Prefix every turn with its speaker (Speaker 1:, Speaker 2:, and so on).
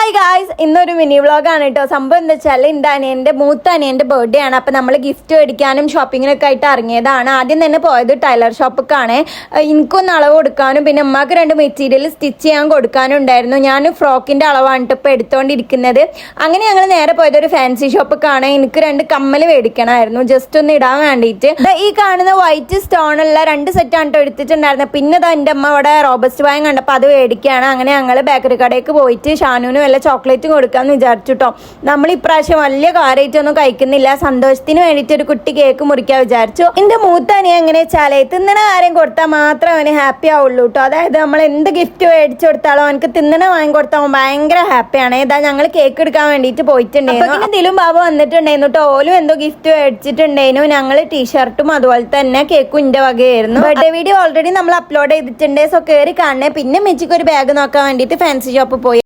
Speaker 1: Hi guys, ഇന്നൊരു mini വ്ളോഗാണ് കേട്ടോ. സംഭവം എന്താ വെച്ചാൽ എൻ്റെ മൂത്ത അനിയൻ്റെ ബർത്ത്ഡേ ആണ്. അപ്പം നമ്മൾ ഗിഫ്റ്റ് മേടിക്കാനും ഷോപ്പിങ്ങിനൊക്കെ ആയിട്ട് ഇറങ്ങിയതാണ്. ആദ്യം തന്നെ പോയത് ടൈലർ ഷോപ്പിക്കാണ്. എനിക്കൊന്ന് അളവ് കൊടുക്കാനും പിന്നെ ഉമ്മാക്ക് 2 മെറ്റീരിയൽ സ്റ്റിച്ച് ചെയ്യാൻ കൊടുക്കാനും ഉണ്ടായിരുന്നു. ഞാൻ ഫ്രോക്കിൻ്റെ അളവാണ് ഇപ്പോൾ എടുത്തുകൊണ്ടിരിക്കുന്നത്. അങ്ങനെ ഞങ്ങൾ നേരെ പോയത് ഒരു ഫാൻസി ഷോപ്പിക്കാണ്. എനിക്ക് 2 കമ്മൽ മേടിക്കണമായിരുന്നു, ജസ്റ്റ് ഒന്ന് ഇടാൻ വേണ്ടിയിട്ട്. ഈ കാണുന്ന വൈറ്റ് സ്റ്റോണുള്ള 2 സെറ്റാണ് കേട്ടോ എടുത്തിട്ടുണ്ടായിരുന്നത്. പിന്നെ എൻ്റെ അമ്മ ഇവിടെ റോബസ്റ്റ് വായം കണ്ടപ്പോൾ അത് മേടിക്കുകയാണ്. അങ്ങനെ ഞങ്ങൾ ബേക്കറി കടയ്ക്ക് പോയിട്ട് ഷാനുവിന് വല്ല ചോക്ലേറ്റും കൊടുക്കാമെന്ന് വിചാരിച്ചിട്ടോ. നമ്മൾ ഇപ്രാവശ്യം വലിയ കാര്യമായിട്ടൊന്നും കഴിക്കുന്നില്ല, സന്തോഷത്തിന് വേണ്ടിയിട്ട് ഒരു കുട്ടി കേക്ക് മുറിക്കാൻ വിചാരിച്ചു. എൻ്റെ മൂത്ത അനിയൻ എങ്ങനെ വെച്ചാൽ തിന്നണ കാര്യം കൊടുത്താൽ മാത്രമേ അവന് ഹാപ്പി ആവുള്ളൂ കേട്ടോ. അതായത് നമ്മൾ എന്ത് ഗിഫ്റ്റ് മേടിച്ചു കൊടുത്താലും അവനക്ക് തിന്നണ വാങ്ങി കൊടുത്താൽ അവൻ ഭയങ്കര ഹാപ്പിയാണ്. ഏതാ ഞങ്ങൾ കേക്ക് എടുക്കാൻ വേണ്ടിയിട്ട് പോയിട്ടുണ്ടായിരുന്നു. പിന്നെ ദിലും ബാബ വന്നിട്ടുണ്ടായിരുന്നു കേട്ടോ. ഓലും എന്തോ ഗിഫ്റ്റ് മേടിച്ചിട്ടുണ്ടായിരുന്നു. ഞങ്ങൾ ടീഷർട്ടും അതുപോലെ തന്നെ കേക്കും ഇന്റെ വകയായിരുന്നു. ബർത്ത്ഡേ വീഡിയോ ഓൾറെഡി നമ്മൾ അപ്ലോഡ് ചെയ്തിട്ടുണ്ട്. സോ കയറി കാണണേ. പിന്നെ മെച്ചിക്ക് ഒരു ബാഗ് നോക്കാൻ വേണ്ടിയിട്ട് ഫാൻസി ഷോപ്പ് പോയി.